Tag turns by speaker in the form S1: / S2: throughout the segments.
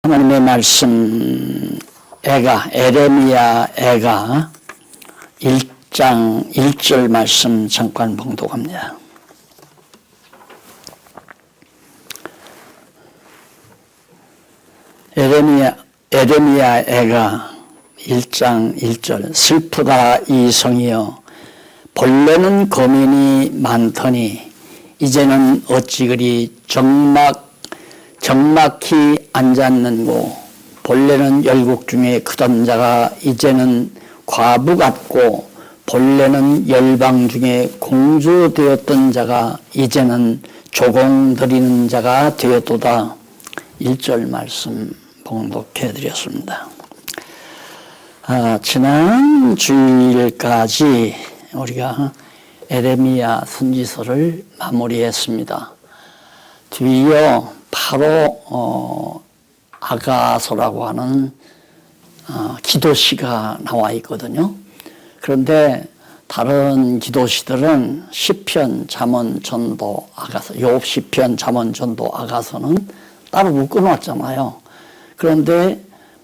S1: 하나님의 말씀 에레미야 애가 1장 1절 말씀 잠깐 봉독합니다. 에레미야 애가 1장 1절 슬프다 이 성이여 본래는 거민이 많더니 이제는 어찌 그리 적막히 앉았는고 본래는 열국 중에 크던 자가 이제는 과부 같고 본래는 열방 중에 공주 되었던 자가 이제는 조공 드리는 자가 되었도다. 1절 말씀 봉독해 드렸습니다. 지난 주일까지 우리가 에레미야 선지서를 마무리했습니다. 뒤이어 바로 아가서라고 하는 기도시가 나와 있거든요. 그런데 다른 기도시들은 시편, 잠언, 전도, 아가서, 욥 시편, 잠언, 전도, 아가서는 따로 묶어놨잖아요. 그런데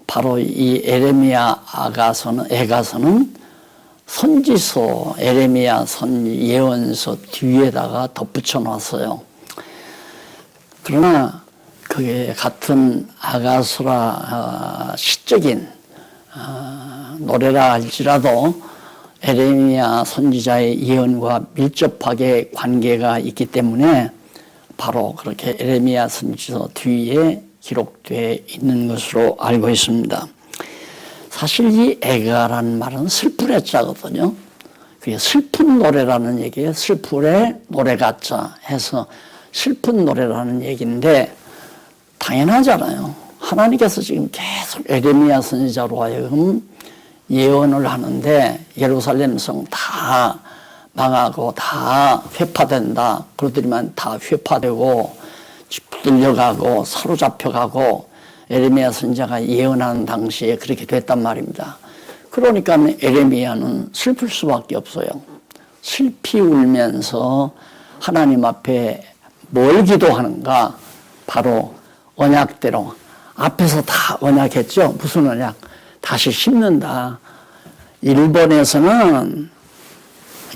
S1: 바로 이 에레미야 애가서는 선지서, 에레미야 예언서 뒤에다가 덧붙여 놨어요. 그러나 그게 같은 아가서라 시적인 노래라 할지라도 에레미야 선지자의 예언과 밀접하게 관계가 있기 때문에 바로 그렇게 에레미야 선지서 뒤에 기록되어 있는 것으로 알고 있습니다. 사실 이 애가라는 말은 슬픈 애자거든요. 그게 슬픈 노래라는 얘기예요. 슬프래 노래 같자 해서 슬픈 노래라는 얘기인데 당연하잖아요. 하나님께서 지금 계속 에레미야 선지자로 하여금 예언을 하는데 예루살렘 성 다 망하고 다 회파된다. 그러더니만 다 회파되고 붙들려가고 사로잡혀가고 에레미야 선지자가 예언하는 당시에 그렇게 됐단 말입니다. 그러니까 에레미야는 슬플 수밖에 없어요. 슬피 울면서 하나님 앞에 뭘 기도하는가? 바로 언약대로 앞에서 다 언약했죠. 무슨 언약? 다시 심는다. 일본에서는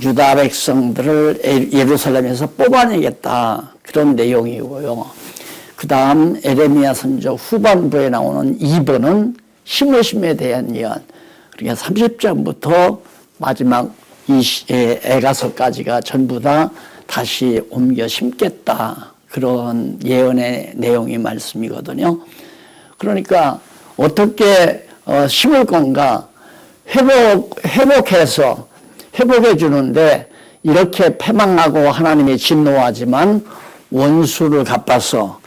S1: 유다 백성들을 예루살렘에서 뽑아내겠다. 그런 내용이고요. 그 다음 에레미야 선지자 후반부에 나오는 2번은 심으심에 대한 예언. 그러니까 30장부터 마지막 애가서까지가 전부 다 다시 옮겨 심겠다. 그런 예언의 내용이 말씀이거든요. 그러니까 어떻게 심을 건가 회복해 주는데 이렇게 패망하고 하나님이 진노하지만 원수를 갚아서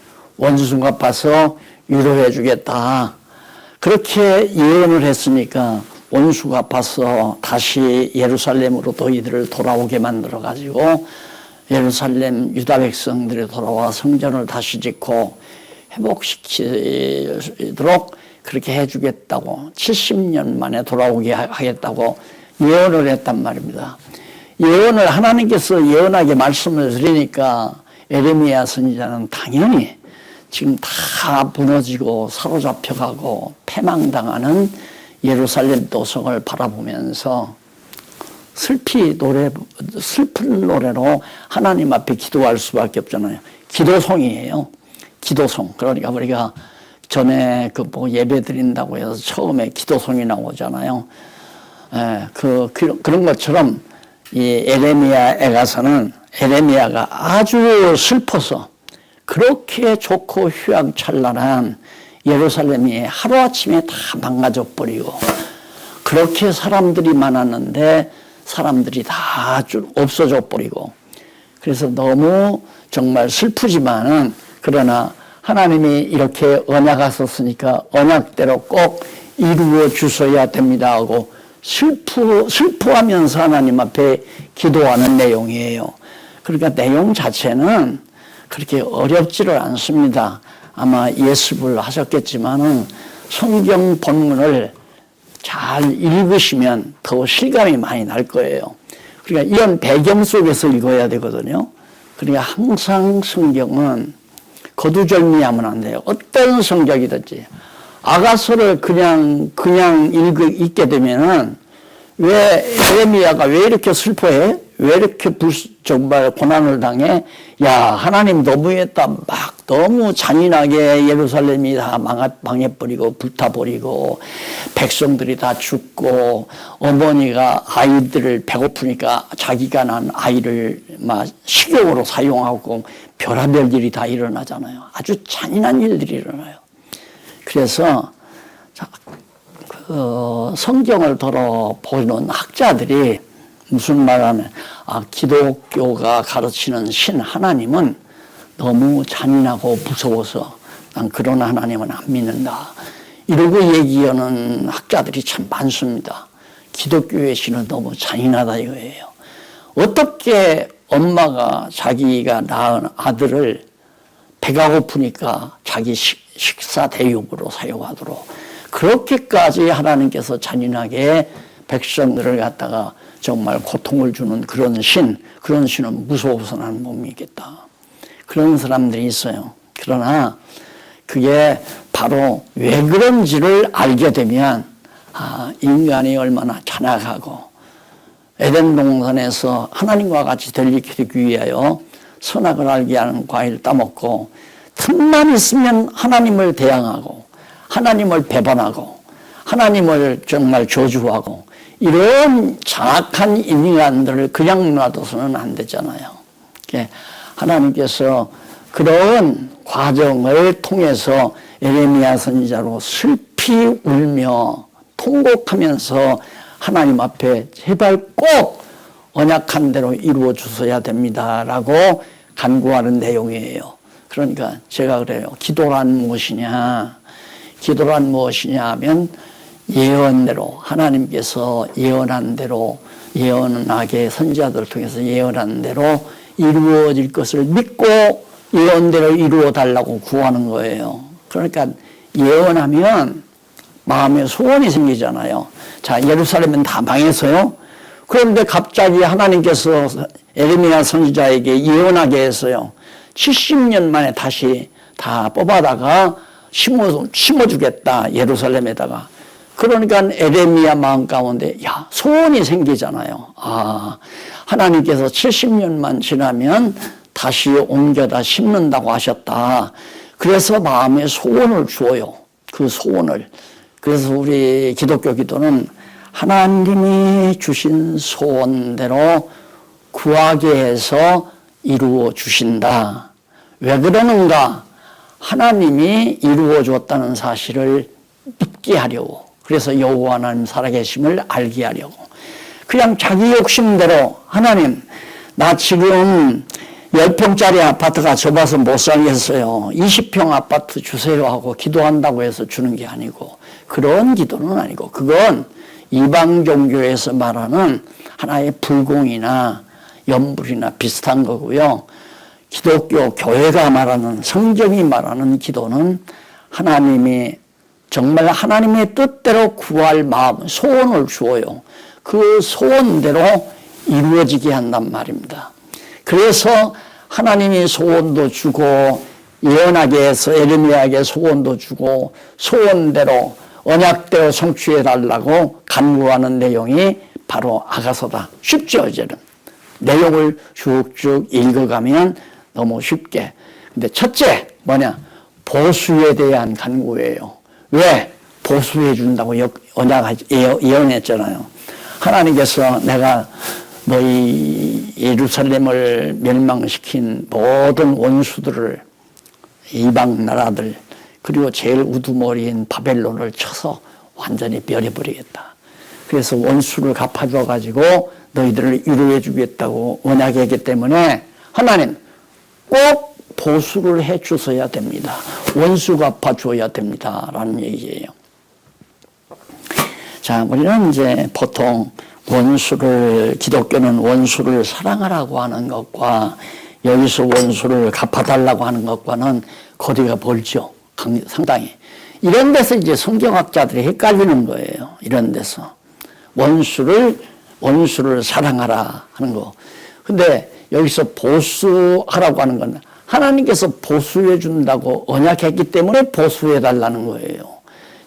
S1: 위로해 주겠다. 그렇게 예언을 했으니까 원수 갚아서 다시 예루살렘으로 너희들을 돌아오게 만들어 가지고 예루살렘 유다 백성들이 돌아와 성전을 다시 짓고 회복시키도록 그렇게 해주겠다고 70년 만에 돌아오게 하겠다고 예언을 했단 말입니다. 예언을 하나님께서 예언하게 말씀을 드리니까 에레미야 선지자는 당연히 지금 다 무너지고 사로잡혀가고 패망당하는 예루살렘 도성을 바라보면서 슬픈 노래로 하나님 앞에 기도할 수밖에 없잖아요. 기도송이에요. 기도송. 그러니까 우리가 전에 예배 드린다고 해서 처음에 기도송이 나오잖아요. 그런 것처럼 이 에레미야 애가서는 에레미야가 아주 슬퍼서 그렇게 좋고 휘황찬란한 예루살렘이 하루아침에 다 망가져 버리고 그렇게 사람들이 많았는데 사람들이 다 없어져 버리고 그래서 너무 정말 슬프지만은 그러나 하나님이 이렇게 언약하셨으니까 언약대로 꼭 이루어 주셔야 됩니다 하고 슬퍼하면서 하나님 앞에 기도하는 내용이에요. 그러니까 내용 자체는 그렇게 어렵지를 않습니다. 아마 예습을 하셨겠지만은 성경 본문을 잘 읽으시면 더 실감이 많이 날 거예요. 그러니까 이런 배경 속에서 읽어야 되거든요. 그러니까 항상 성경은 거두절미하면 안 돼요. 어떤 성격이든지. 아가서를 그냥 읽게 되면은 왜 에레미야가 왜 이렇게 슬퍼해? 왜 이렇게 정말 고난을 당해? 야, 하나님 너무했다. 막 너무 잔인하게 예루살렘이 다 망해버리고 불타버리고 백성들이 다 죽고 어머니가 아이들을 배고프니까 자기가 난 아이를 막 식용으로 사용하고 별의별 일이 다 일어나잖아요. 아주 잔인한 일들이 일어나요. 그래서 성경을 들어보는 학자들이 무슨 말하면 기독교가 가르치는 신 하나님은 너무 잔인하고 무서워서 난 그런 하나님은 안 믿는다. 이러고 얘기하는 학자들이 참 많습니다. 기독교의 신은 너무 잔인하다 이거예요. 어떻게 엄마가 자기가 낳은 아들을 배가 고프니까 자기 식사 대용으로 사용하도록 그렇게까지 하나님께서 잔인하게 백성들을 갖다가 정말 고통을 주는 그런 신은 무서워서 나는 못 믿겠다. 그런 사람들이 있어요. 그러나 그게 바로 왜 그런지를 알게 되면 인간이 얼마나 잔악하고 에덴 동산에서 하나님과 같이 되기 위하여 선악을 알게 하는 과일을 따먹고 틈만 있으면 하나님을 대항하고 하나님을 배반하고 하나님을 정말 저주하고 이런 잔악한 인간들을 그냥 놔둬서는 안 되잖아요. 하나님께서 그런 과정을 통해서 에레미야 선지자로 슬피 울며 통곡하면서 하나님 앞에 제발 꼭 언약한 대로 이루어 주셔야 됩니다라고 간구하는 내용이에요. 그러니까 제가 그래요. 기도란 무엇이냐? 기도란 무엇이냐 하면 예언대로 하나님께서 예언한 대로 예언하게 선지자들을 통해서 예언한 대로 이루어질 것을 믿고 예언대로 이루어 달라고 구하는 거예요. 그러니까 예언하면 마음에 소원이 생기잖아요. 자, 예루살렘은 다 망했어요. 그런데 갑자기 하나님께서 에레미야 선지자에게 예언하게 했어요. 70년 만에 다시 다 뽑아다가 심어주겠다, 예루살렘에다가. 그러니까 에레미야 마음 가운데 소원이 생기잖아요. 하나님께서 70년만 지나면 다시 옮겨다 심는다고 하셨다. 그래서 마음에 소원을 주어요. 그 소원을. 그래서 우리 기독교 기도는 하나님이 주신 소원대로 구하게 해서 이루어 주신다. 왜 그러는가? 하나님이 이루어 줬다는 사실을 믿게 하려고. 그래서 여호와 하나님 살아계심을 알게 하려고. 그냥 자기 욕심대로 하나님 나 지금 10평짜리 아파트가 좁아서 못 살겠어요. 20평 아파트 주세요 하고 기도한다고 해서 주는 게 아니고 그런 기도는 아니고 그건 이방 종교에서 말하는 하나의 불공이나 연불이나 비슷한 거고요. 기독교 교회가 말하는 성경이 말하는 기도는 하나님이 정말 하나님의 뜻대로 구할 마음, 소원을 주어요. 그 소원대로 이루어지게 한단 말입니다. 그래서 하나님이 소원도 주고 예언하게 해서 에레미야에게 소원도 주고 소원대로 언약대로 성취해 달라고 간구하는 내용이 바로 아가서다. 쉽죠, 이제는. 내용을 쭉쭉 읽어가면 너무 쉽게. 근데 첫째 뭐냐? 보수에 대한 간구예요. 왜? 보수해 준다고 예언했잖아요. 하나님께서 내가 너희 예루살렘을 멸망시킨 모든 원수들을 이방 나라들 그리고 제일 우두머리인 바벨론을 쳐서 완전히 멸해버리겠다. 그래서 원수를 갚아줘 가지고 너희들을 위로해 주겠다고 언약했기 때문에 하나님 꼭 보수를 해 주셔야 됩니다. 원수 갚아줘야 됩니다. 라는 얘기예요. 자, 우리는 이제 보통 기독교는 원수를 사랑하라고 하는 것과 여기서 원수를 갚아달라고 하는 것과는 거리가 멀죠. 상당히. 이런 데서 이제 성경학자들이 헷갈리는 거예요. 이런 데서. 원수를 사랑하라 하는 거. 근데 여기서 보수하라고 하는 건 하나님께서 보수해 준다고 언약했기 때문에 보수해 달라는 거예요.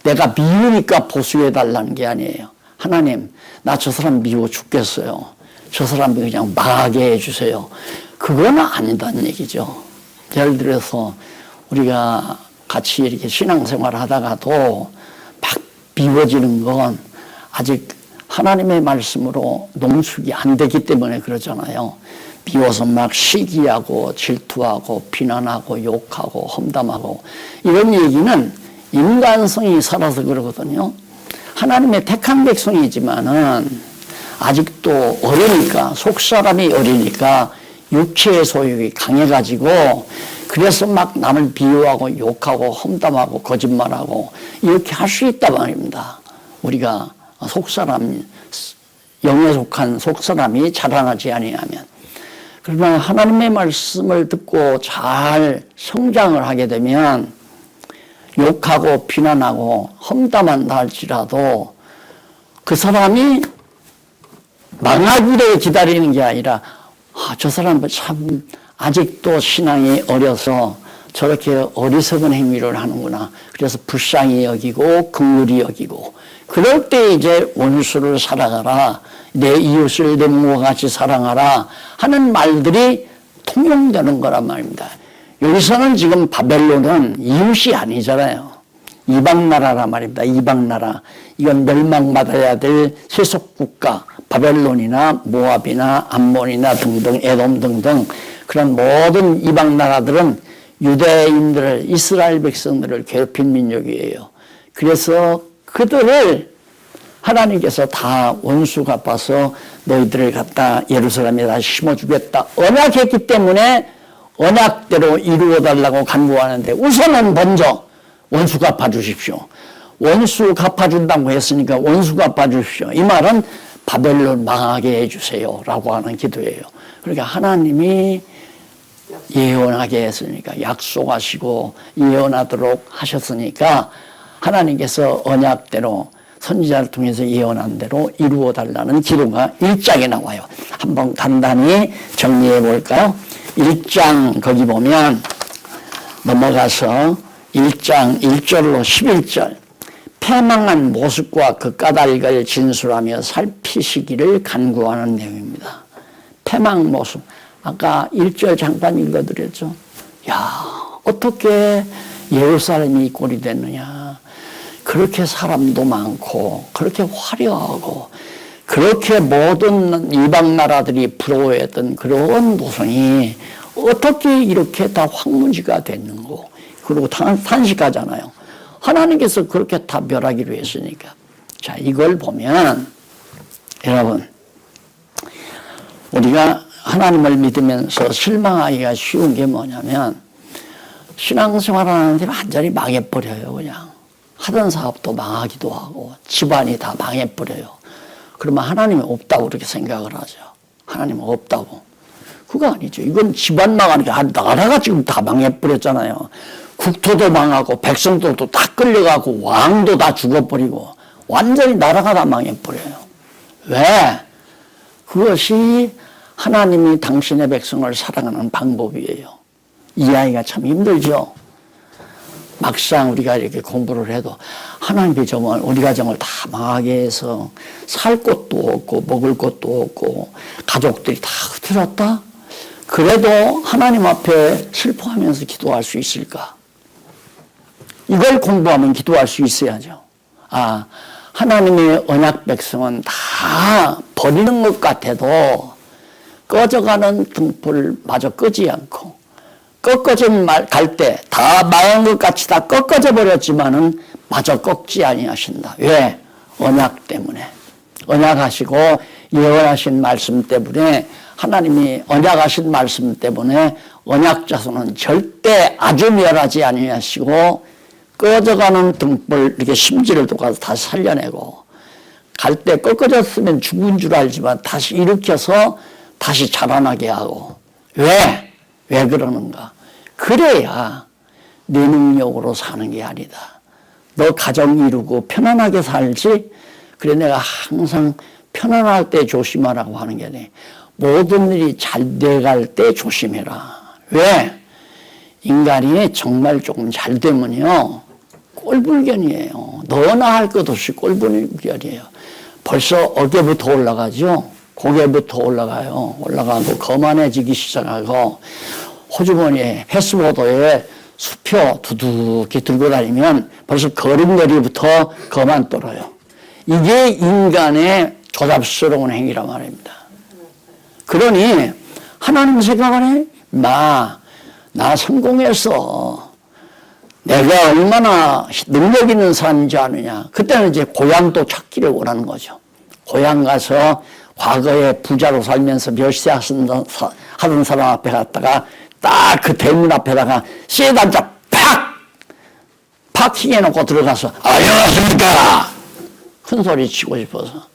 S1: 내가 미우니까 보수해 달라는 게 아니에요. 하나님, 나 저 사람 미워 죽겠어요. 저 사람 그냥 망하게 해주세요. 그건 아니다는 얘기죠. 예를 들어서 우리가 같이 이렇게 신앙생활 하다가도 막 미워지는 건 아직 하나님의 말씀으로 농축이 안 되기 때문에 그러잖아요. 미워서 막 시기하고 질투하고 비난하고 욕하고 험담하고 이런 얘기는 인간성이 살아서 그러거든요. 하나님의 택한 백성이지만은 아직도 어리니까, 속사람이 어리니까 육체의 소욕이 강해가지고 그래서 막 남을 비유하고 욕하고 험담하고 거짓말하고 이렇게 할 수 있단 말입니다. 우리가 속사람, 영에 속한 속사람이 자라나지 아니하면. 그러나 하나님의 말씀을 듣고 잘 성장을 하게 되면 욕하고 비난하고 험담한다 할지라도 그 사람이 망하기를 기다리는 게 아니라 저 사람은 참 아직도 신앙이 어려서 저렇게 어리석은 행위를 하는구나. 그래서 불쌍히 여기고 긍휼히 여기고 그럴 때 이제 원수를 사랑하라. 내 이웃을 내 몸과 같이 사랑하라 하는 말들이 통용되는 거란 말입니다. 여기서는 지금 바벨론은 이웃이 아니잖아요. 이방나라란 말입니다. 이방나라. 이건 멸망받아야 될 세속국가. 바벨론이나 모압이나 암몬이나 등등 에돔 등등 그런 모든 이방나라들은 유대인들을 이스라엘 백성들을 괴롭힌 민족이에요. 그래서 그들을 하나님께서 다 원수 갚아서 너희들을 갖다 예루살렘에다 심어주겠다 언약했기 때문에 언약대로 이루어달라고 간구하는데 우선은 먼저 원수 갚아주십시오. 원수 갚아준다고 했으니까 원수 갚아주십시오. 이 말은 바벨론 망하게 해주세요 라고 하는 기도예요. 그러니까 하나님이 예언하게 했으니까 약속하시고 예언하도록 하셨으니까 하나님께서 언약대로 선지자를 통해서 예언한 대로 이루어 달라는 기도가 1장에 나와요. 한번 간단히 정리해 볼까요? 1장 거기 보면 넘어가서 1장 1절로 11절 패망한 모습과 그 까닭을 진술하며 살피시기를 간구하는 내용입니다. 패망 모습. 아까 1절 잠깐 읽어드렸죠. 야, 어떻게 예루살렘이 이 꼴이 됐느냐. 그렇게 사람도 많고 그렇게 화려하고 그렇게 모든 이방 나라들이 부러워했던 그런 도성이 어떻게 이렇게 다 황무지가 됐는고. 그리고 탄식하잖아요. 하나님께서 그렇게 다 멸하기로 했으니까. 자, 이걸 보면 여러분 우리가 하나님을 믿으면서 실망하기가 쉬운 게 뭐냐면 신앙생활 하는데 완전히 망해버려요. 그냥 하던 사업도 망하기도 하고 집안이 다 망해버려요. 그러면 하나님이 없다고 그렇게 생각을 하죠. 하나님은 없다고. 그거 아니죠. 이건 집안 망하니까 나라가 지금 다 망해버렸잖아요. 국토도 망하고 백성들도 다 끌려가고 왕도 다 죽어버리고 완전히 나라가 다 망해버려요. 왜? 그것이 하나님이 당신의 백성을 사랑하는 방법이에요. 이해하기가 참 힘들죠. 막상 우리가 이렇게 공부를 해도 하나님이 정말 우리 가정을 다 망하게 해서 살 곳도 없고 먹을 곳도 없고 가족들이 다 흐트렀다? 그래도 하나님 앞에 슬퍼하면서 기도할 수 있을까? 이걸 공부하면 기도할 수 있어야죠. 아, 하나님의 언약 백성은 다 버리는 것 같아도 꺼져가는 등불 마저 끄지 않고 꺾어진 갈 때 다 망한 것 같이 다 꺾어져 버렸지만은 마저 꺾지 아니하신다. 왜? 언약 때문에. 언약하시고 예언하신 말씀 때문에 하나님이 언약하신 말씀 때문에 언약 자손은 절대 아주 멸하지 아니하시고 꺼져가는 등불 이렇게 심지를 돋아서 다시 살려내고 갈 때 꺾어졌으면 죽은 줄 알지만 다시 일으켜서 다시 자라나게 하고 왜? 왜 그러는가? 그래야 내 능력으로 사는 게 아니다. 너 가정 이루고 편안하게 살지? 그래 내가 항상 편안할 때 조심하라고 하는 게 아니라 모든 일이 잘 돼갈 때 조심해라. 왜? 인간이 정말 조금 잘 되면요, 꼴불견이에요. 너나 할 것 없이 꼴불견이에요. 벌써 어깨부터 올라가죠. 고개부터 올라가요. 올라가고 거만해지기 시작하고 호주머니에 패스보드에 수표 두둑히 들고 다니면 벌써 걸음걸이부터 거만 떨어요. 이게 인간의 조잡스러운 행위란 말입니다. 그러니 하나님 생각하네? 나 성공해서 내가 얼마나 능력 있는 사람인지 아느냐. 그때는 이제 고향도 찾기를 원하는 거죠. 고향 가서 과거에 부자로 살면서 멸시 하던 사람 앞에 갔다가 딱 그 대문 앞에다가 세단자 팍 휘게놓고 들어가서 안녕하십니까 큰 소리 치고 싶어서.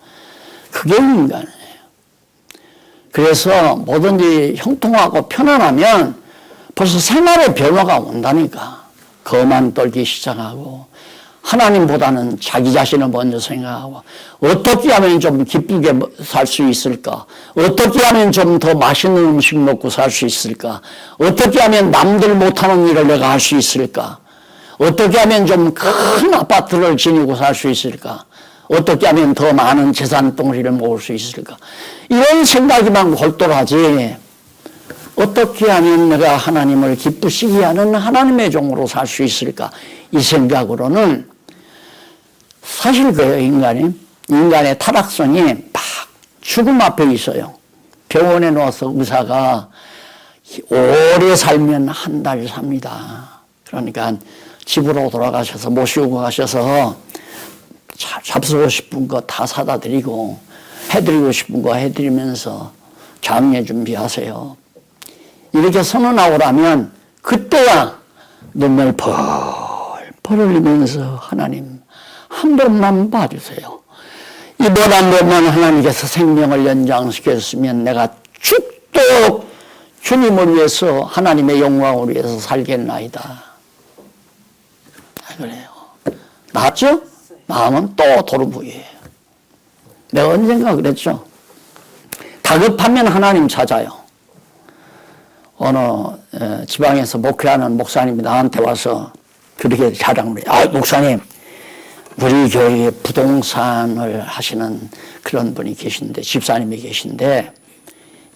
S1: 그게 인간이에요. 그래서 뭐든지 형통하고 편안하면 벌써 생활의 변화가 온다니까. 거만 떨기 시작하고 하나님보다는 자기 자신을 먼저 생각하고 어떻게 하면 좀 기쁘게 살 수 있을까? 어떻게 하면 좀 더 맛있는 음식 먹고 살 수 있을까? 어떻게 하면 남들 못하는 일을 내가 할 수 있을까? 어떻게 하면 좀 큰 아파트를 지니고 살 수 있을까? 어떻게 하면 더 많은 재산 덩어리를 모을 수 있을까? 이런 생각이만 골똘하지 어떻게 하면 내가 하나님을 기쁘시게 하는 하나님의 종으로 살 수 있을까? 이 생각으로는 사실 그래요. 인간의 타락성이 막 죽음 앞에 있어요. 병원에 누워서 의사가 오래 살면 한 달 삽니다. 그러니까 집으로 돌아가셔서 모시고 가셔서 잡수고 싶은 거 다 사다 드리고 해드리고 싶은 거 해드리면서 장례 준비하세요. 이렇게 선언하고라면 그때야 눈물 펄펄 흘리면서 하나님 한 번만 봐주세요. 이번 한 번만 하나님께서 생명을 연장시켰으면 내가 죽도록 주님을 위해서 하나님의 영광을 위해서 살겠나이다. 그래요. 나았죠? 마음은 또 도루묵이에요. 내가 언젠가 그랬죠. 다급하면 하나님 찾아요. 어느 지방에서 목회하는 목사님이 나한테 와서 그렇게 자랑을 해요. 목사님, 우리 교회에 부동산을 하시는 그런 분이 계신데, 집사님이 계신데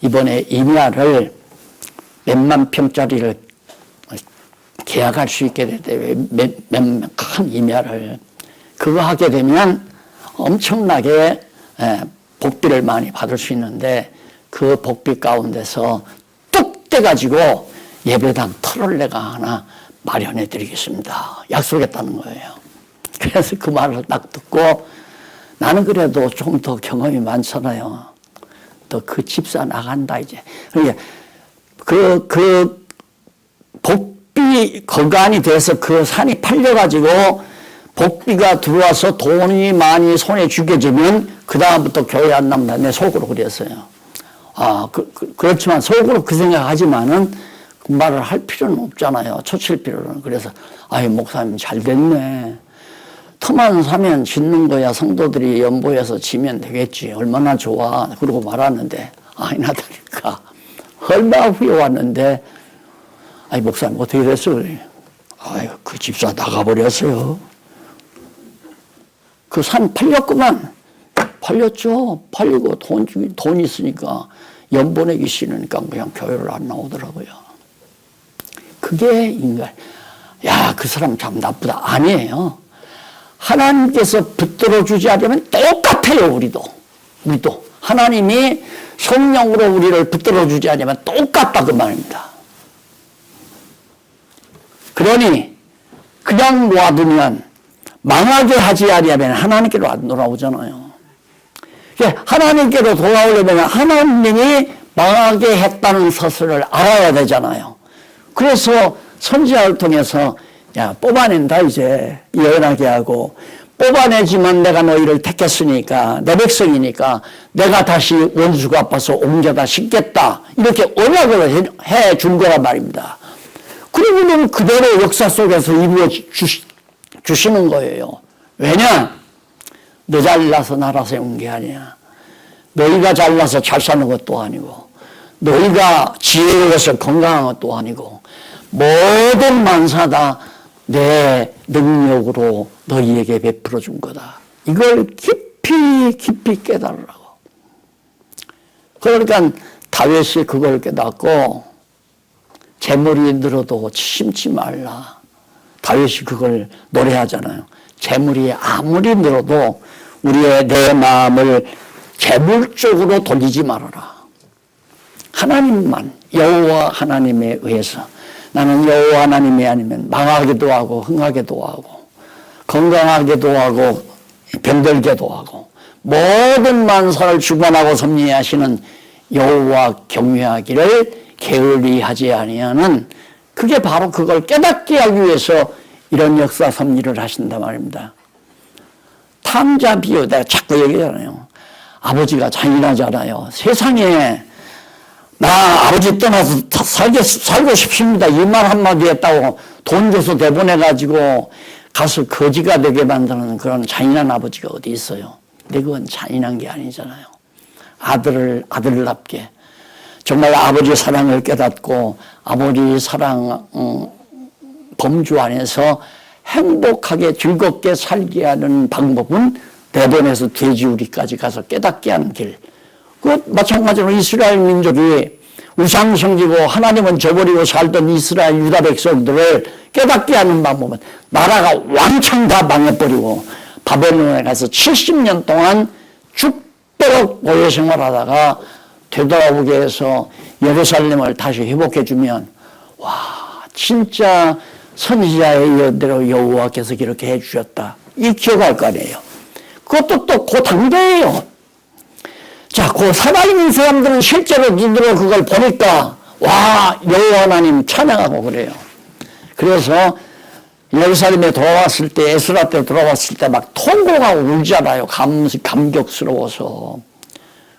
S1: 이번에 임야를 몇만 평짜리를 계약할 수 있게 됐대요. 큰 임야를. 그거 하게 되면 엄청나게 복비를 많이 받을 수 있는데 그 복비 가운데서 뚝 떼가지고 예배당 터를 내가 하나 마련해 드리겠습니다. 약속했다는 거예요. 그래서 그 말을 딱 듣고 나는 그래도 좀 더 경험이 많잖아요. 또 그 집사 나간다 이제. 그러니까 그 복비 거간이 돼서 그 산이 팔려가지고 복비가 들어와서 돈이 많이 손에 쥐겨지면 그 다음부터 교회 안 나온다. 내 속으로 그랬어요. 그렇지만 속으로 그 생각하지만은 그 말을 할 필요는 없잖아요. 초칠 필요는. 그래서 목사님 잘 됐네. 터만 사면 짓는 거야. 성도들이 연보해서 지면 되겠지. 얼마나 좋아. 그러고 말았는데 아니나다니까. 얼마 후에 왔는데 목사님 어떻게 됐어요? 그 집사 나가버렸어요. 그 산 팔렸구만. 팔렸죠. 팔리고 돈 있으니까 연보 내기 싫으니까 그냥 교회를 안 나오더라고요. 그게 인간. 그 사람 참 나쁘다. 아니에요. 하나님께서 붙들어 주지 않으면 똑같아요. 우리도. 하나님이 성령으로 우리를 붙들어 주지 않으면 똑같다 그 말입니다. 그러니 그냥 놔두면 망하게 하지 아니하면 하나님께로 안 돌아오잖아요. 하나님께로 돌아오려면 하나님이 망하게 했다는 사실을 알아야 되잖아요. 그래서 선지자를 통해서 뽑아낸다 이제 예언하게 하고 뽑아내지만 내가 너희를 택했으니까 내 백성이니까 내가 다시 원수가 아파서 옮겨다 심겠다 이렇게 언약을 해준 거란 말입니다. 그러면 그대로 역사 속에서 이루어 주시는 거예요. 왜냐? 너 잘나서 나라 세운 게 아니야. 너희가 잘나서 잘 사는 것도 아니고 너희가 지혜로워서 건강한 것도 아니고 모든 만사 다 내 능력으로 너희에게 베풀어 준 거다. 이걸 깊이 깊이 깨달으라고. 그러니까 다윗이 그걸 깨닫고 재물이 늘어도 심지 말라. 다윗이 그걸 노래하잖아요. 재물이 아무리 늘어도 우리의 내 마음을 재물 쪽으로 돌리지 말아라. 하나님만, 여호와 하나님에 의해서 나는 여호와 하나님이 아니면 망하기도 하고 흥하기도 하고 건강하기도 하고 병들게도 하고 모든 만사를 주관하고 섭리하시는 여호와 경외하기를 게을리하지 아니하는, 그게 바로 그걸 깨닫게 하기 위해서 이런 역사 섭리를 하신단 말입니다. 탕자 비유, 내가 자꾸 얘기하잖아요. 아버지가 잔인하잖아요. 세상에 나 아버지 떠나서 살고 싶습니다. 이 말 한마디 했다고 돈 줘서 내보내가지고 가서 거지가 되게 만드는 그런 잔인한 아버지가 어디 있어요. 근데 그건 잔인한 게 아니잖아요. 아들을 아들답게 정말 아버지 사랑을 깨닫고 아버지 사랑 범주 안에서 행복하게 즐겁게 살게 하는 방법은 내보내서 돼지우리까지 가서 깨닫게 하는 길. 그 마찬가지로 이스라엘 민족이 우상성지고 하나님은 저버리고 살던 이스라엘 유다 백성들을 깨닫게 하는 방법은 나라가 왕창 다 망해버리고 바벨론에 가서 70년 동안 죽도록 고요 생활하다가 되돌아오게 해서 예루살렘을 다시 회복해주면 와 진짜 선지자의 예언대로 여호와께서 이렇게 해주셨다. 이 기억할 거 아니에요. 그것도 또 그 당대예요. 자, 그 살아있는 사람들은 실제로 눈으로 그걸 보니까 와 여호와 하나님 찬양하고 그래요. 그래서 예루살렘에 돌아왔을 때, 에스라 때 돌아왔을 때 막 통곡하고 울잖아요. 감격스러워서.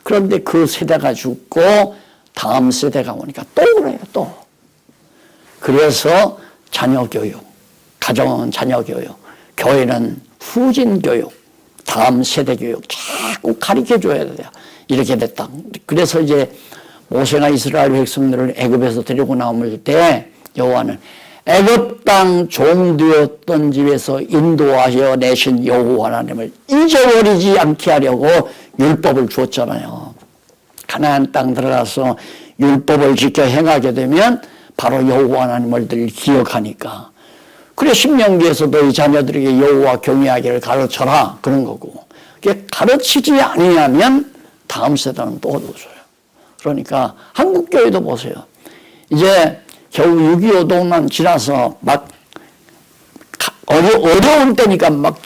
S1: 그런데 그 세대가 죽고 다음 세대가 오니까 또 그래요. 또. 그래서 자녀교육, 가정은 자녀교육, 교회는 후진교육, 다음 세대교육 자꾸 가르쳐줘야 돼요. 이렇게 됐다. 그래서 이제 모세가 이스라엘 백성들을 애굽에서 데리고 나올 때 여호와는 애굽 땅 종되었던 집에서 인도하여 내신 여호와 하나님을 잊어버리지 않게 하려고 율법을 주었잖아요. 가나안 땅 들어가서 율법을 지켜 행하게 되면 바로 여호와 하나님을 늘 기억하니까. 그래 신명기에서 너희 자녀들에게 여호와 경외하기를 가르쳐라 그런 거고. 그게 가르치지 아니하면 다음 세대는 또 얻어줘요. 그러니까 한국 교회도 보세요. 이제 겨우 6.25 동만 지나서 막 어려운 때니까 막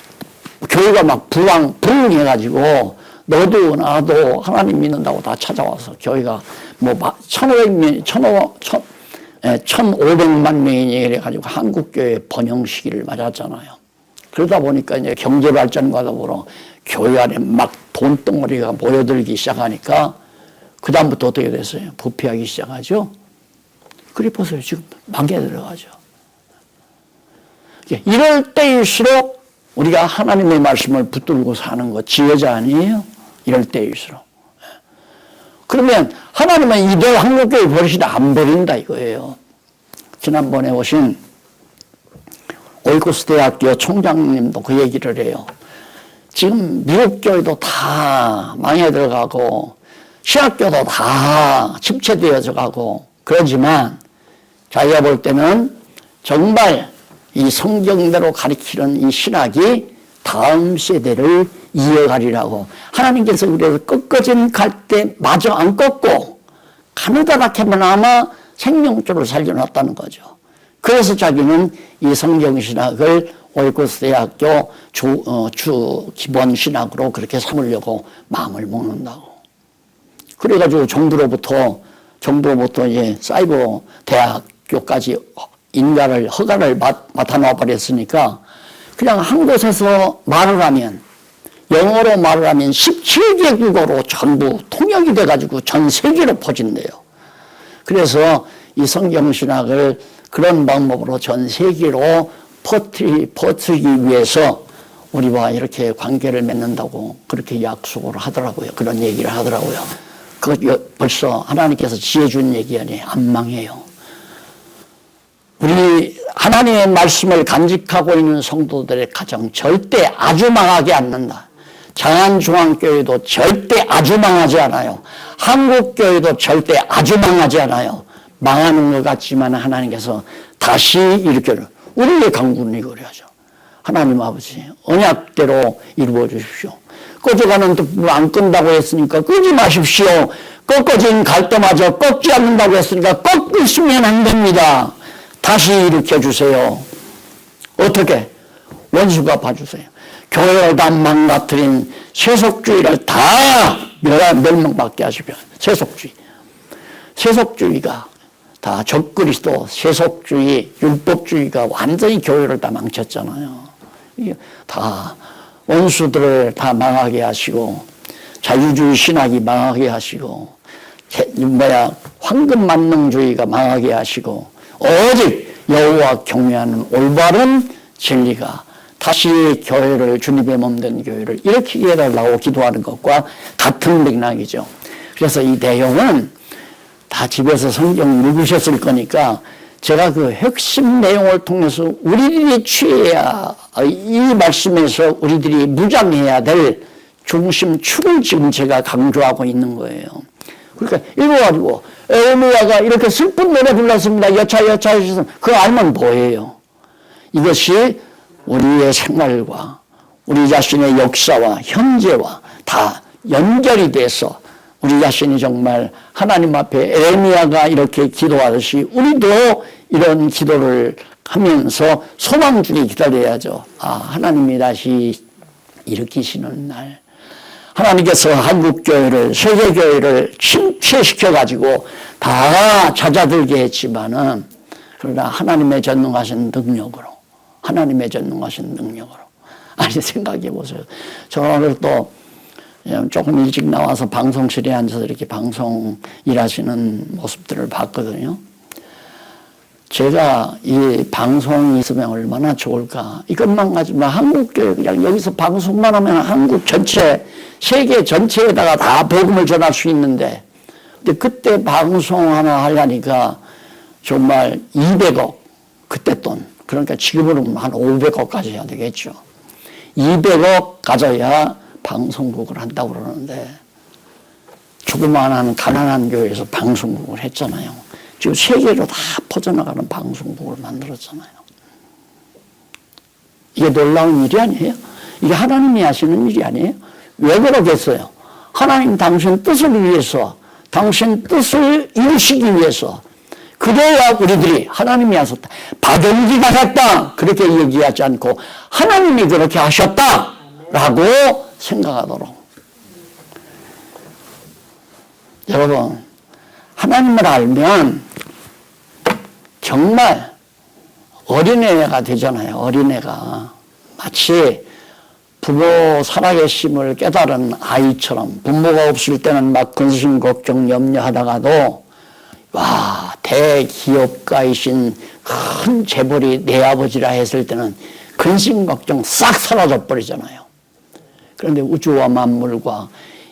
S1: 교회가 막 부흥해가지고 너도 나도 하나님 믿는다고 다 찾아와서 교회가 뭐 1,500만 명이 이래가지고 한국교회 번영 시기를 맞았잖아요. 그러다 보니까 이제 경제 발전과 더불어 교회 안에 막 돈덩어리가 모여들기 시작하니까 그다음부터 어떻게 됐어요? 부패하기 시작하죠. 그래 보세요. 지금 망에 들어가죠. 이럴 때일수록 우리가 하나님의 말씀을 붙들고 사는 거 지혜자 아니에요? 이럴 때일수록. 그러면 하나님은 이들 한국교회 버리시다 안 버린다 이거예요. 지난번에 오신 오이코스 대학교 총장님도 그 얘기를 해요. 지금 미국 교회도 다 망해 들어가고 신학교도 다 침체되어져 가고 그러지만 자기가 볼 때는 정말 이 성경대로 가리키는 이 신학이 다음 세대를 이어가리라고. 하나님께서 그래서 꺾어진 갈대 마저 안 꺾고 가느다랗게만 아마 생명줄을 살려놨다는 거죠. 그래서 자기는 이 성경신학을 오이코스 대학교 주 기본 신학으로 그렇게 삼으려고 마음을 먹는다고. 그래가지고 정부로부터 이제 사이버 대학교까지 인가를 허가를 맡아놔 버렸으니까 그냥 한 곳에서 말을 하면 영어로 말을 하면 17개국어로 전부 통역이 돼가지고 전 세계로 퍼진대요. 그래서 이 성경신학을 그런 방법으로 전 세계로 퍼뜨리기 위해서 우리와 이렇게 관계를 맺는다고 그렇게 약속을 하더라고요. 그런 얘기를 하더라고요. 그거 벌써 하나님께서 지혜 준 얘기 아니에요. 안 망해요. 우리 하나님의 말씀을 간직하고 있는 성도들의 가정 절대 아주 망하지 않는다. 장안중앙교회도 절대 아주 망하지 않아요. 한국교회도 절대 아주 망하지 않아요. 망하는 것 같지만 하나님께서 다시 일으켜요. 우리의 강구는 이거야죠. 하나님 아버지 언약대로 이루어 주십시오. 꺼져가는 불 안 끈다고 했으니까 끄지 마십시오. 꺾어진 갈대마저 꺾지 않는다고 했으니까 꺾으시면 안 됩니다. 다시 일으켜 주세요. 어떻게? 원수가 봐주세요. 교회를 다 망가뜨린 세속주의를 다 멸망받게 하시면 세속주의가 다 적그리스도, 세속주의, 율법주의가 완전히 교회를 다 망쳤잖아요. 다 원수들을 다 망하게 하시고 자유주의 신학이 망하게 하시고 황금만능주의가 망하게 하시고 오직 여호와 경외하는 올바른 진리가 다시 교회를 주님의 몸된 교회를 일으키게 해달라고 기도하는 것과 같은 맥락이죠. 그래서 이 내용은 다 집에서 성경 읽으셨을 거니까 제가 그 핵심 내용을 통해서 우리들이 취해야 이 말씀에서 우리들이 무장해야 될 중심축을 지금 제가 강조하고 있는 거예요. 그러니까 읽어가지고 에레미야가 이렇게 슬픈 노래 불렀습니다. 여차여차 그거 알면 뭐예요? 이것이 우리의 생활과 우리 자신의 역사와 현재와 다 연결이 돼서 우리 자신이 정말 하나님 앞에 에레미야가 이렇게 기도하듯이 우리도 이런 기도를 하면서 소망 중에 기다려야죠. 하나님이 다시 일으키시는 날. 하나님께서 한국교회를, 세계교회를 침체시켜가지고 다 잦아들게 했지만은, 그러나 하나님의 전능하신 능력으로, 아니, 생각해 보세요. 저는 오늘 또 조금 일찍 나와서 방송실에 앉아서 이렇게 방송 일하시는 모습들을 봤거든요. 제가 이 방송이 있으면 얼마나 좋을까. 이것만 가지고 한국교회 그냥 여기서 방송만 하면 한국 전체, 세계 전체에다가 다 복음을 전할 수 있는데, 근데 그때 방송 하나 하려니까 정말 200억, 그때 돈. 그러니까 지금으로는 한 500억까지 해야 되겠죠. 200억 가져야 방송국을 한다고 그러는데, 조그마한 가난한 교회에서 방송국을 했잖아요. 지금 세계로 다 퍼져나가는 방송국을 만들었잖아요. 이게 놀라운 일이 아니에요? 이게 하나님이 하시는 일이 아니에요? 왜 그러겠어요? 하나님 당신 뜻을 위해서, 당신 뜻을 이루시기 위해서, 그래야 우리들이 하나님이 하셨다, 받은지가 했다, 그렇게 얘기하지 않고 하나님이 그렇게 하셨다라고 생각하도록. 여러분, 하나님을 알면 정말 어린애가 되잖아요. 어린애가 마치 부모 살아계심을 깨달은 아이처럼 부모가 없을 때는 막 근심 걱정 염려하다가도 와, 대기업가이신 큰 재벌이 내 아버지라 했을 때는 근심 걱정 싹 사라져 버리잖아요. 그런데 우주와 만물과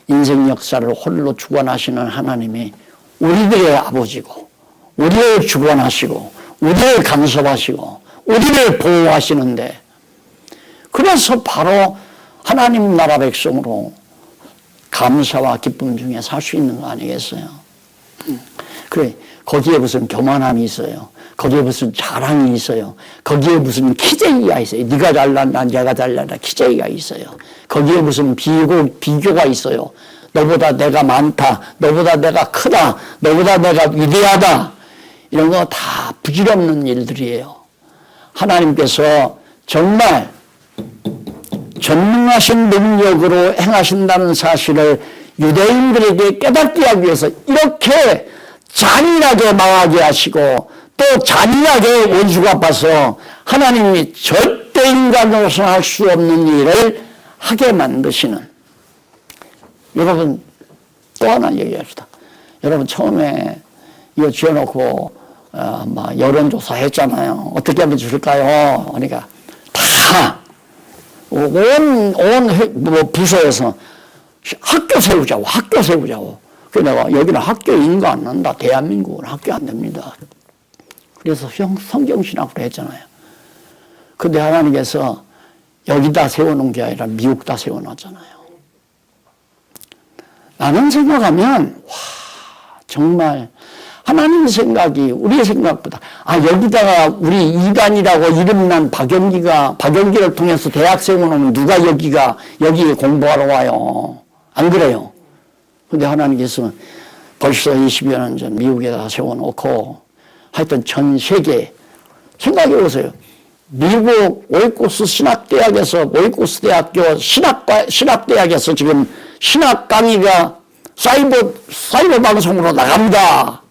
S1: 인생 역사를 홀로 주관하시는 하나님이 우리들의 아버지고, 우리를 주관하시고, 우리를 간섭하시고, 우리를 보호하시는데, 그래서 바로 하나님 나라 백성으로 감사와 기쁨 중에 살 수 있는 거 아니겠어요? 그래, 거기에 무슨 교만함이 있어요. 거기에 무슨 자랑이 있어요. 거기에 무슨 키재기가 있어요. 네가 잘난다, 내가 잘난다, 키재기가 있어요. 거기에 무슨 비교가 있어요. 너보다 내가 많다, 너보다 내가 크다, 너보다 내가 위대하다, 이런 거 다 부질없는 일들이에요. 하나님께서 정말 전능하신 능력으로 행하신다는 사실을 유대인들에게 깨닫게 하기 위해서 이렇게 잔인하게 망하게 하시고 또 잔인하게 원수가 봐서 하나님이 절대 인간으로서 할 수 없는 일을 하게 만드시는. 여러분, 또 하나 얘기합시다. 여러분, 처음에 이거 지어놓고 막 여론조사 했잖아요. 어떻게 하면 좋을까요? 그러니까 다 온 부서에서 학교 세우자고. 그래서 내가 여기는 학교 인가 안 난다. 대한민국은 학교 안 됩니다. 그래서 성경신학으로 했잖아요. 근데 하나님께서 여기다 세워놓은 게 아니라 미국다 세워놨잖아요. 나는 생각하면 와 정말 하나님 생각이 우리 생각보다 여기다가 우리 이단이라고 이름난 박영기를 통해서 대학 세워놓으면 누가 여기에 공부하러 와요. 안 그래요? 근데 하나님께서 벌써 20여 년 전 미국에다 세워놓고 하여튼 전 세계 생각해 보세요. 미국 오이코스 신학대학에서 오이코스 대학교 신학대학에서 지금 신학 강의가 사이버 방송으로 나갑니다.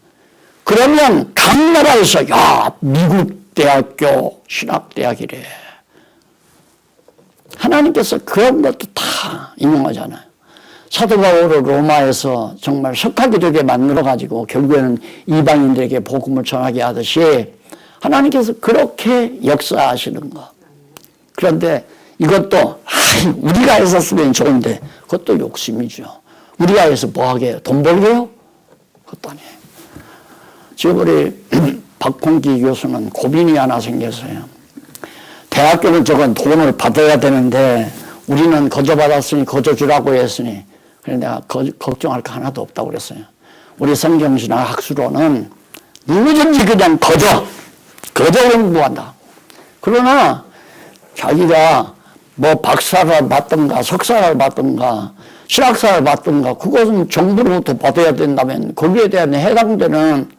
S1: 그러면 각 나라에서 미국 대학교 신학대학이래. 하나님께서 그런 것도 다 인용하잖아요. 사도 바울을 로마에서 정말 석학이되게 만들어가지고 결국에는 이방인들에게 복음을 전하게 하듯이 하나님께서 그렇게 역사하시는 것. 그런데 이것도 우리가 했었으면 좋은데 그것도 욕심이죠. 우리가 해서 뭐하게 해요? 돈 벌게요? 그것도 아니에요. 지금 우리 박홍기 교수는 고민이 하나 생겼어요. 대학교는 저건 돈을 받아야 되는데 우리는 거저 받았으니 거저 주라고 했으니 그래서 내가 걱정할 거 하나도 없다고 그랬어요. 우리 성경신학 학수로는 누구든지 그냥 거저 공부한다. 그러나 자기가 뭐 박사를 받든가 석사를 받든가 신학사를 받든가 그것은 정부로부터 받아야 된다면 거기에 대한 해당되는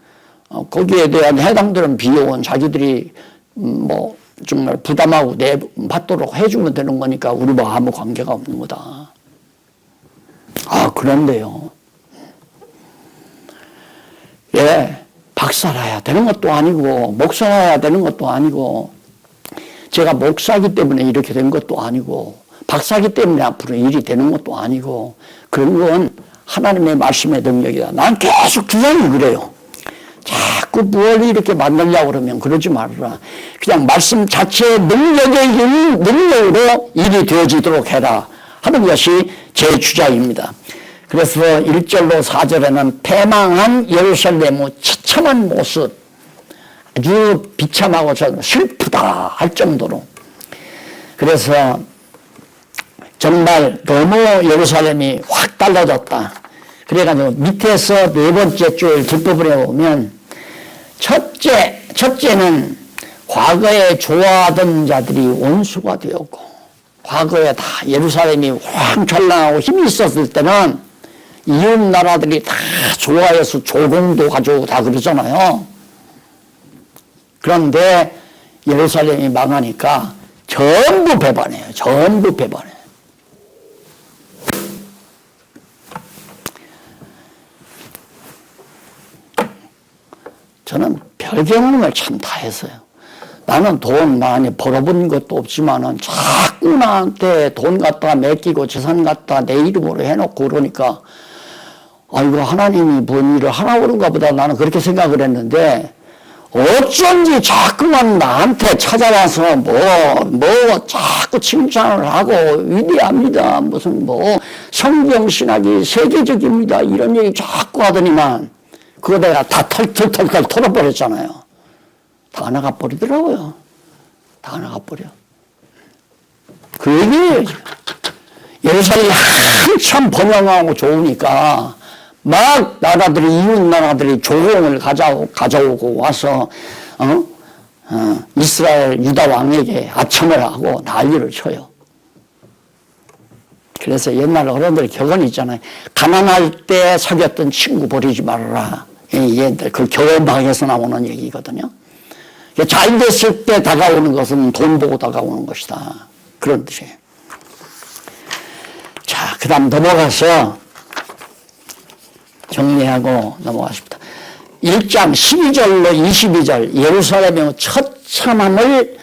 S1: 비용은 자기들이 뭐 정말 부담하고 받도록 해주면 되는 거니까 우리 뭐 아무 관계가 없는 거다. 그런데요. 박사라야 되는 것도 아니고 목사라야 되는 것도 아니고 제가 목사기 때문에 이렇게 된 것도 아니고 박사기 때문에 앞으로 일이 되는 것도 아니고 그런 건 하나님의 말씀의 능력이다. 난 계속 주장이 그래요. 자꾸 뭘 이렇게 만들려고 그러면 그러지 말아라. 그냥 말씀 자체의 능력으로 일이 되어지도록 해라 하는 것이 제 주장입니다. 그래서 1절로 4절에는 패망한 예루살렘의 처참한 모습, 아주 비참하고 슬프다 할 정도로. 그래서 정말 너무 예루살렘이 확 달라졌다. 그래가지고 밑에서 네 번째 줄 뒷부분에 보면 첫째는 과거에 좋아하던 자들이 원수가 되었고, 과거에 다 예루살렘이 황철랑하고 힘이 있었을 때는 이웃 나라들이 다 좋아해서 조공도 가지고 다 그러잖아요. 그런데 예루살렘이 망하니까 전부 배반해요. 전부 배반해요. 저는 별 경험을 참 다 했어요. 나는 돈 많이 벌어본 것도 없지만은 자꾸 나한테 돈 갖다가 맡기고 재산 갖다가 내 이름으로 해놓고 그러니까 이거 하나님이 뭔 일을 하나 그런가 보다 나는 그렇게 생각을 했는데 어쩐지 자꾸만 나한테 찾아와서 뭐 자꾸 칭찬을 하고 위대합니다. 무슨 성경신학이 세계적입니다. 이런 얘기 자꾸 하더니만 그거 내가 다 털털털 털어버렸잖아요. 다 나가버리더라고요. 다 나가버려. 그 얘기예요. 예루살렘이 한참 번영하고 좋으니까 막 이웃 나라들이 조공을 가져오고 와서 이스라엘 유다 왕에게 아첨을 하고 난리를 쳐요. 그래서 옛날 어른들 격언이 있잖아요. 가난할 때 사귀었던 친구 버리지 말아라. 얘들 그 교회방에서 나오는 얘기거든요. 잘 됐을 때 다가오는 것은 돈 보고 다가오는 것이다. 그런 뜻이에요. 자, 그 다음 넘어가서 정리하고 넘어가십니다. 1장 12절로 22절 예루살렘의 처참함을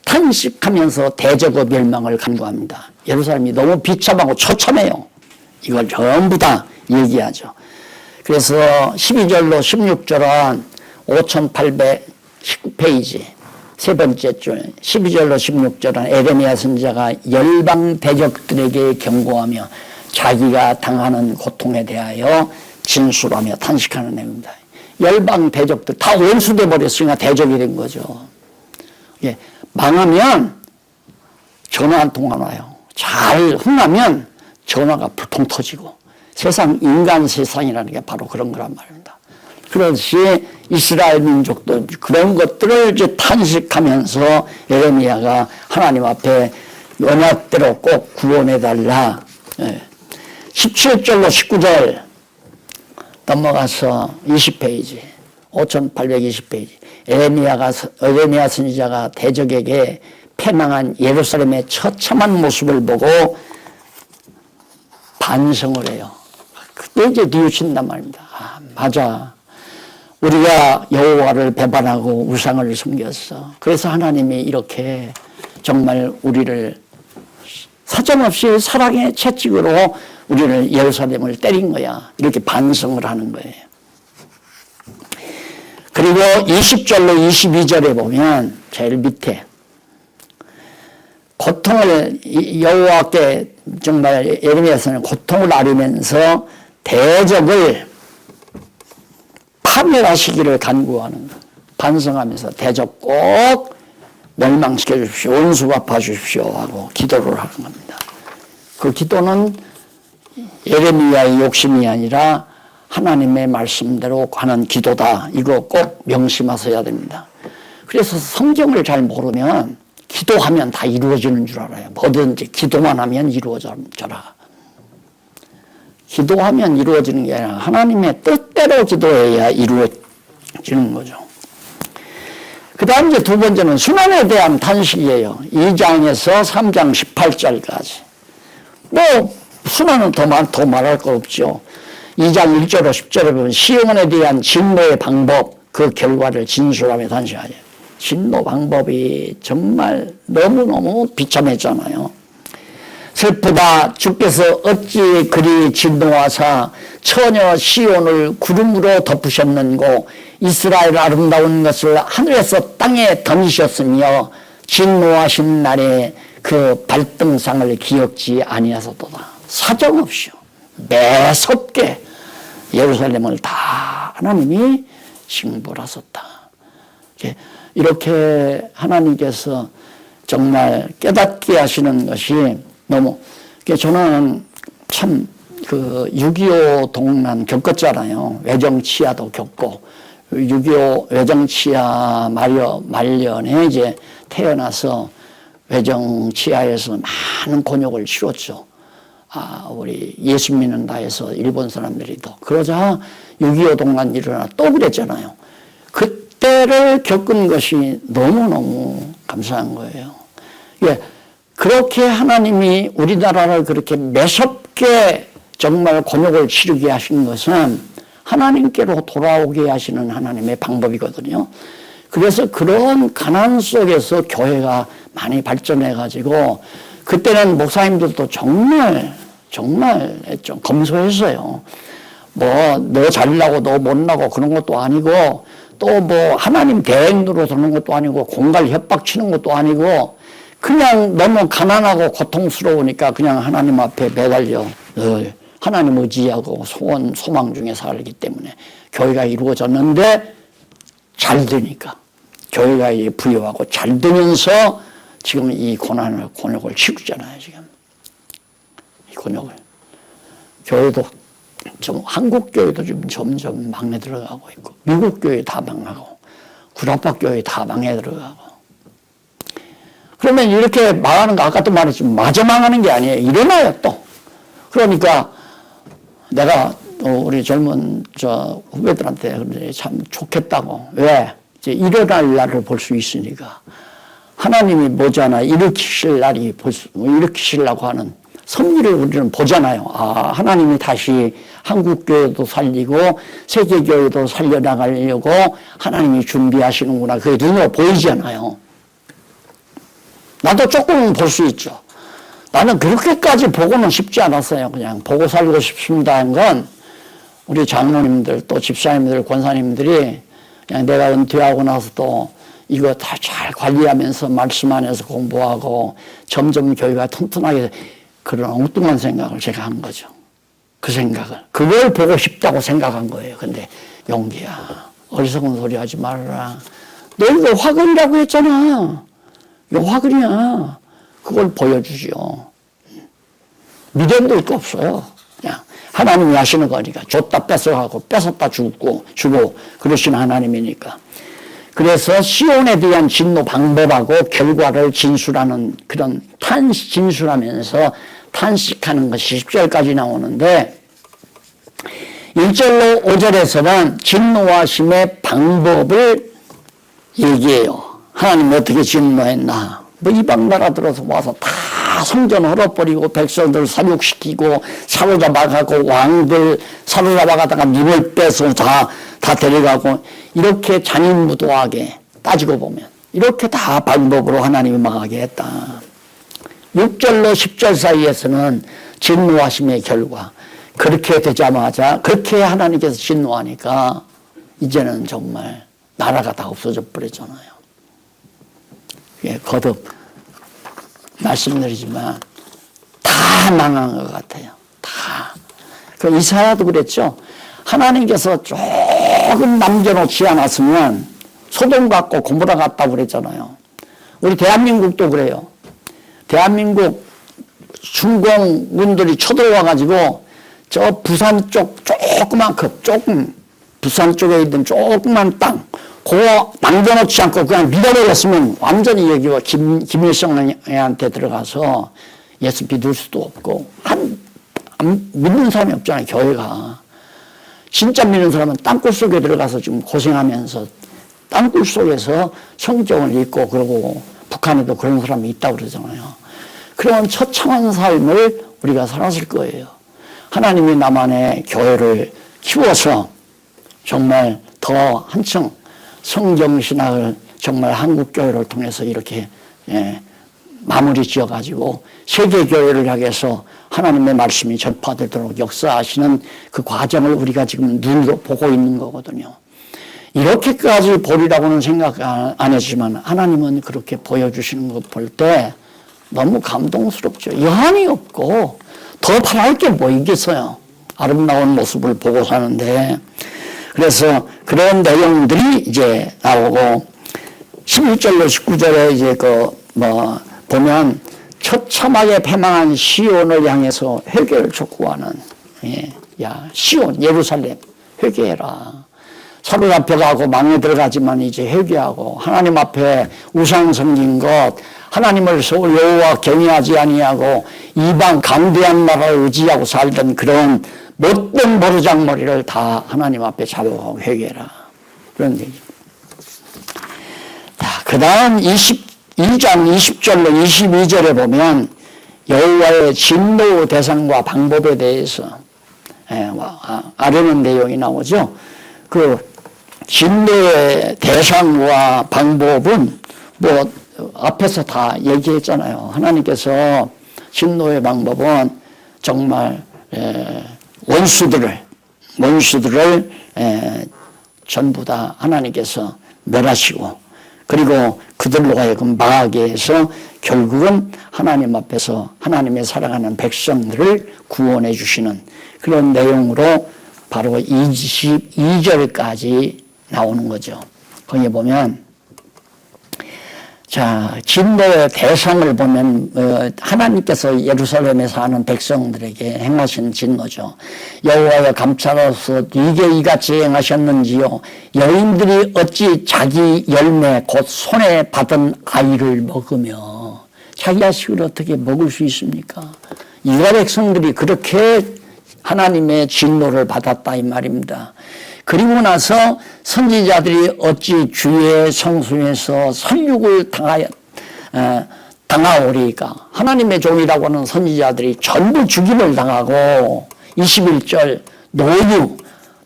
S1: 탄식하면서 대적의 멸망을 간구합니다. 예루살렘이 너무 비참하고 처참해요. 이걸 전부 다 얘기하죠. 그래서 12절로 16절은 5819페이지 세 번째 줄 12절로 16절은 에레미야 선지자가 열방 대적들에게 경고하며 자기가 당하는 고통에 대하여 진술하며 탄식하는 내용입니다. 열방 대적들 다 원수돼 버렸으니까 대적이 된 거죠. 예, 망하면 전화 한 통 안 와요. 잘 흥하면 전화가 불통 터지고 세상 인간 세상이라는 게 바로 그런 거란 말입니다. 그렇듯이 이스라엘 민족도 그런 것들을 이제 탄식하면서 예레미야가 하나님 앞에 언약대로 꼭 구원해달라. 17절로 19절 넘어가서 20페이지 5820페이지 예레미야 선지자가 대적에게 패망한 예루살렘의 처참한 모습을 보고 반성을 해요. 그때 이제 뉘우친단 말입니다. 아, 맞아. 우리가 여호와를 배반하고 우상을 섬겼어. 그래서 하나님이 이렇게 정말 우리를 사정없이 사랑의 채찍으로 우리를 예루살렘을 때린 거야. 이렇게 반성을 하는 거예요. 그리고 20절로 22절에 보면 제일 밑에 고통을 여호와께 정말 예레미야서는 고통을 앓으면서 대적을 파멸하시기를 간구하는 것. 반성하면서 대적 꼭 멸망시켜 주십시오. 원수 갚아 주십시오 하고 기도를 하는 겁니다. 그 기도는 예레미야의 욕심이 아니라 하나님의 말씀대로 하는 기도다. 이거 꼭 명심하셔야 됩니다. 그래서 성경을 잘 모르면 기도하면 다 이루어지는 줄 알아요. 뭐든지 기도만 하면 이루어져라. 기도하면 이루어지는 게 아니라 하나님의 뜻대로 기도해야 이루어지는 거죠. 그 다음 이제 두 번째는 순환에 대한 탄식이에요. 2장에서 3장 18절까지. 뭐 순환은 더 말할 거 없죠. 2장 1절로 10절에 보면 시온에 대한 진노의 방법, 그 결과를 진술하며 탄식하죠. 진노 방법이 정말 너무너무 비참했잖아요. 슬프다. 주께서 어찌 그리 진노하사 처녀 시온을 구름으로 덮으셨는고 이스라엘 아름다운 것을 하늘에서 땅에 던지셨으며 진노하신 날에 그 발등상을 기억지 아니하소도다. 사정없이요. 매섭게 예루살렘을 다 하나님이 징벌하셨다. 이렇게 하나님께서 정말 깨닫게 하시는 것이 너무, 저는 참 그 6.25 동란 겪었잖아요. 외정치하도 겪고, 6.25 외정치하 말년에 이제 태어나서 외정치하에서 많은 곤욕을 치렀죠. 아, 우리 예수 믿는다 해서 일본 사람들이 또. 그러자 6.25 동란 일어나 또 그랬잖아요. 그때를 겪은 것이 너무너무 감사한 거예요. 예, 그렇게 하나님이 우리나라를 그렇게 매섭게 정말 곤욕을 치르게 하신 것은 하나님께로 돌아오게 하시는 하나님의 방법이거든요. 그래서 그런 가난 속에서 교회가 많이 발전해 가지고 그때는 목사님들도 정말 좀 검소했어요. 뭐 너 잘나고 너 못나고 그런 것도 아니고 또 뭐 하나님 대행으로 서는 것도 아니고 공갈 협박 치는 것도 아니고 그냥 너무 가난하고 고통스러우니까 그냥 하나님 앞에 매달려 늘 하나님 의지하고 소망 중에 살기 때문에 교회가 이루어졌는데 잘 되니까 교회가 부여하고 잘 되면서 지금 이 곤욕을 치르잖아요. 지금 이 곤욕을 교회도 좀 한국 교회도 지금 점점 망해 들어가고 있고 미국 교회 다 망하고 구라파 교회 다 망해 들어가고 그러면 이렇게 망하는 거 아까도 말했지만 마저 망하는 게 아니에요. 일어나요 또. 그러니까 내가 우리 젊은 후배들한테 참 좋겠다고. 왜? 이제 일어날 날을 볼 수 있으니까. 하나님이 뭐잖아. 일으키시려고 하는 섭리를 우리는 보잖아요. 아, 하나님이 다시 한국교회도 살리고 세계교회도 살려나가려고 하나님이 준비하시는구나. 그게 눈으로 보이잖아요. 나도 조금은 볼 수 있죠. 나는 그렇게까지 보고는 싶지 않았어요. 그냥 보고 살고 싶습니다 한 건 우리 장로님들 또 집사님들 권사님들이 그냥 내가 은퇴하고 나서도 이거 다 잘 관리하면서 말씀 안에서 공부하고 점점 교회가 튼튼하게 그런 엉뚱한 생각을 제가 한 거죠. 그 생각을. 그걸 보고 싶다고 생각한 거예요. 근데 용기야. 어리석은 소리 하지 말아라. 너 이거 화근이라고 했잖아. 이거 화근이야. 그걸 보여주죠. 미련도 있고 없어요. 그냥 하나님이 하시는 거니까 줬다 뺏어가고 뺏었다 주고 그러시는 하나님이니까. 그래서 시온에 대한 진노 방법하고 결과를 진술하는 그런 진술하면서 탄식하는 것이 10절까지 나오는데 1절로 5절에서는 진노하심의 방법을 얘기해요. 하나님 어떻게 진노했나. 뭐 이방 나라 들어서 와서 다 성전 헐어버리고 백성들 사육시키고 사로잡아가고 왕들 사로잡아가다가 눈을 빼서 다 데려가고 이렇게 잔인무도하게 따지고 보면 이렇게 다 방법으로 하나님이 망하게 했다. 6절로 10절 사이에서는 진노하심의 결과. 그렇게 되자마자 그렇게 하나님께서 진노하니까 이제는 정말 나라가 다 없어져 버렸잖아요. 예, 거듭 말씀드리지만 다 망한 것 같아요. 다. 그 이사야도 그랬죠. 하나님께서 조금 남겨놓지 않았으면 소돔 같고 고모라 같다고 그랬잖아요. 우리 대한민국도 그래요. 대한민국 중공군들이 쳐들어와가지고 저 부산 쪽 조금 부산 쪽에 있는 조그만 땅 그거 남겨놓지 않고 그냥 밀어버렸으면 완전히 여기가 김일성한테 들어가서 예수 믿을 수도 없고 믿는 사람이 없잖아요. 교회가. 진짜 믿는 사람은 땅굴 속에 들어가서 지금 고생하면서 땅굴 속에서 성경을 읽고 그러고 북한에도 그런 사람이 있다고 그러잖아요. 그런 처참한 삶을 우리가 살았을 거예요. 하나님이 나만의 교회를 키워서 정말 더 한층 성경신학을 정말 한국교회를 통해서 이렇게 마무리 지어가지고 세계교회를 향해서 하나님의 말씀이 전파되도록 역사하시는 그 과정을 우리가 지금 눈으로 보고 있는 거거든요. 이렇게까지 보리라고는 생각 안 했지만 하나님은 그렇게 보여주시는 것 볼 때 너무 감동스럽죠. 여한이 없고 더 바랄 게 뭐 있겠어요. 아름다운 모습을 보고 사는데. 그래서 그런 내용들이 이제 나오고 11절로 19절에 이제 보면 처참하게 패망한 시온을 향해서 회개를 촉구하는, 야, 시온, 예루살렘, 회개해라. 사로잡혀가고 망에 들어가지만 이제 회개하고 하나님 앞에 우상 섬긴 것, 하나님을 여호와 경외하지 아니하고 이방 강대한 나라를 의지하고 살던 그런 못된 버르장머리를 다 하나님 앞에 잡아가고 회개해라. 그런 얘기. 자, 그 다음 22장 20절로 22절에 보면 여호와의 진노 대상과 방법에 대해서 아뢰는 내용이 나오죠. 그 진노의 대상과 방법은 뭐 앞에서 다 얘기했잖아요. 하나님께서 진노의 방법은 정말 원수들을 전부 다 하나님께서 멸하시고 그리고 그들로 하여금 망하게 해서 결국은 하나님 앞에서 하나님의 사랑하는 백성들을 구원해 주시는 그런 내용으로 바로 22절까지 나오는 거죠. 거기에 보면 자, 진노의 대상을 보면 하나님께서 예루살렘에 사는 백성들에게 행하신 진노죠. 여호와여 감찰하소서 이게 이같이 행하셨는지요. 여인들이 어찌 자기 열매 곧 손에 받은 아이를 먹으며 자기 자식을 어떻게 먹을 수 있습니까? 이스라엘 백성들이 그렇게 하나님의 진노를 받았다 이 말입니다. 그리고 나서 선지자들이 어찌 주의 성소에서 설육을 당하오리까. 하나님의 종이라고 하는 선지자들이 전부 죽임을 당하고 21절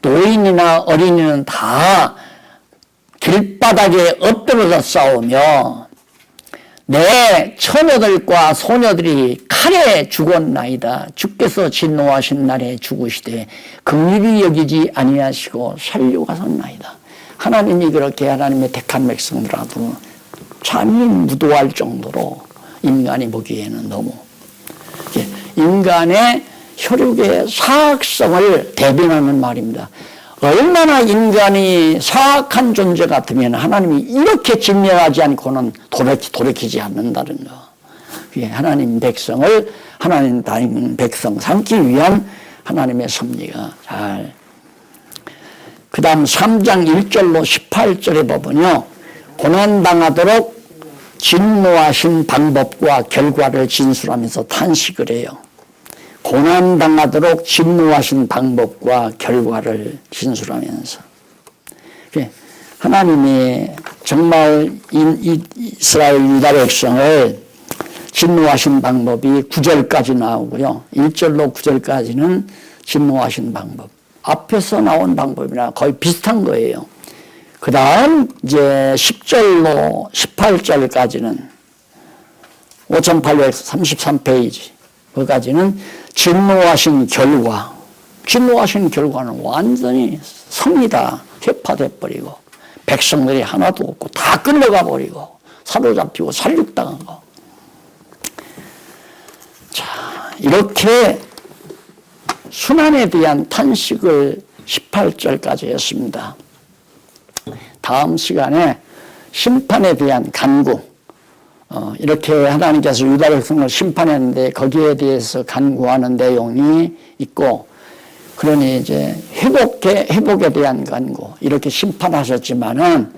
S1: 노인이나 어린이는 다 길바닥에 엎드러져 싸우며 내 처녀들과 소녀들이 칼에 죽었나이다. 주께서 진노하신 날에 죽으시되 긍휼히 여기지 아니하시고 살려가셨나이다. 하나님이 그렇게 하나님의 택한 백성들하고 잔인무도할 정도로 인간이 보기에는 너무 인간의 혈육의 사악성을 대변하는 말입니다. 얼마나 인간이 사악한 존재 같으면 하나님이 이렇게 진멸하지 않고는 돌이키지 않는다는 거. 그게 하나님 백성을 하나님 다른 백성 삼기 위한 하나님의 섭리가 잘. 그 다음 3장 1절로 18절에 보면요. 고난당하도록 진노하신 방법과 결과를 진술하면서 탄식을 해요. 고난당하도록 진노하신 방법과 결과를 진술하면서. 하나님이 정말 이스라엘 유다 백성을 진노하신 방법이 9절까지 나오고요. 1절로 9절까지는 진노하신 방법. 앞에서 나온 방법이나 거의 비슷한 거예요. 그 다음 이제 10절로 18절까지는 5833페이지 거기까지는 진노하신 결과. 진노하신 결과는 완전히 성이다 회파돼 버리고 백성들이 하나도 없고 다 끌려가 버리고 사로잡히고 살육당하고. 자, 이렇게 순환에 대한 탄식을 18절까지 했습니다. 다음 시간에 심판에 대한 간구, 이렇게 하나님께서 유다 백성을 심판했는데 거기에 대해서 간구하는 내용이 있고, 그러니 이제 회복에 대한 간구, 이렇게 심판하셨지만은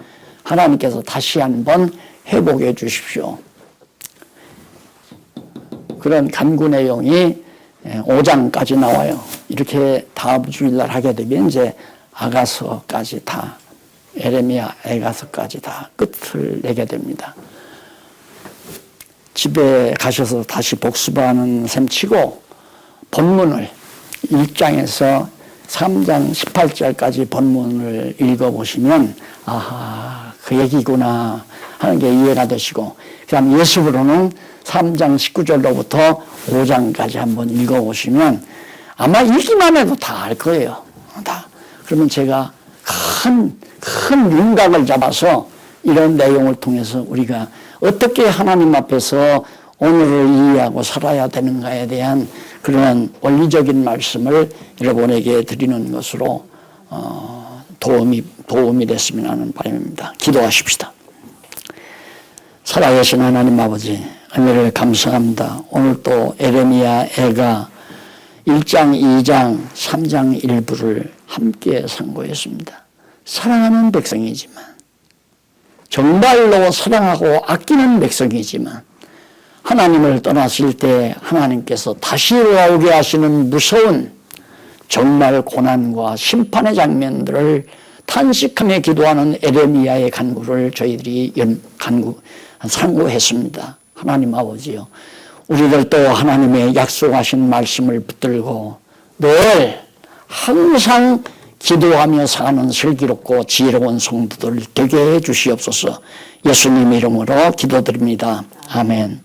S1: 하나님께서 다시 한번 회복해 주십시오. 그런 간구 내용이 5장까지 나와요. 이렇게 다음 주일날 하게 되면 이제 아가서까지 다, 에레미야, 에가서까지 다 끝을 내게 됩니다. 집에 가셔서 다시 복습하는 셈 치고 본문을 1장에서 3장 18절까지 본문을 읽어보시면 아하, 그 얘기구나 하는 게 이해가 되시고, 그 다음 예습으로는 3장 19절로부터 5장까지 한번 읽어보시면 아마 읽기만 해도 다 알 거예요. 다. 그러면 제가 큰 윤곽을 잡아서 이런 내용을 통해서 우리가 어떻게 하나님 앞에서 오늘을 이해하고 살아야 되는가에 대한 그런 원리적인 말씀을 여러분에게 드리는 것으로 도움이 됐으면 하는 바람입니다. 기도하십시다. 살아계신 하나님 아버지, 은혜를 감사합니다. 오늘 또 에레미야, 에가 1장, 2장, 3장 일부를 함께 상고했습니다. 사랑하는 백성이지만, 정말로 사랑하고 아끼는 백성이지만 하나님을 떠나실 때 하나님께서 다시 돌아오게 하시는 무서운 정말 고난과 심판의 장면들을 탄식하며 기도하는 에레미야의 간구를 저희들이 상고했습니다. 하나님 아버지요, 우리들도 하나님의 약속하신 말씀을 붙들고 늘 항상 기도하며 사는 슬기롭고 지혜로운 성도들 되게 해 주시옵소서. 예수님 이름으로 기도드립니다. 아멘.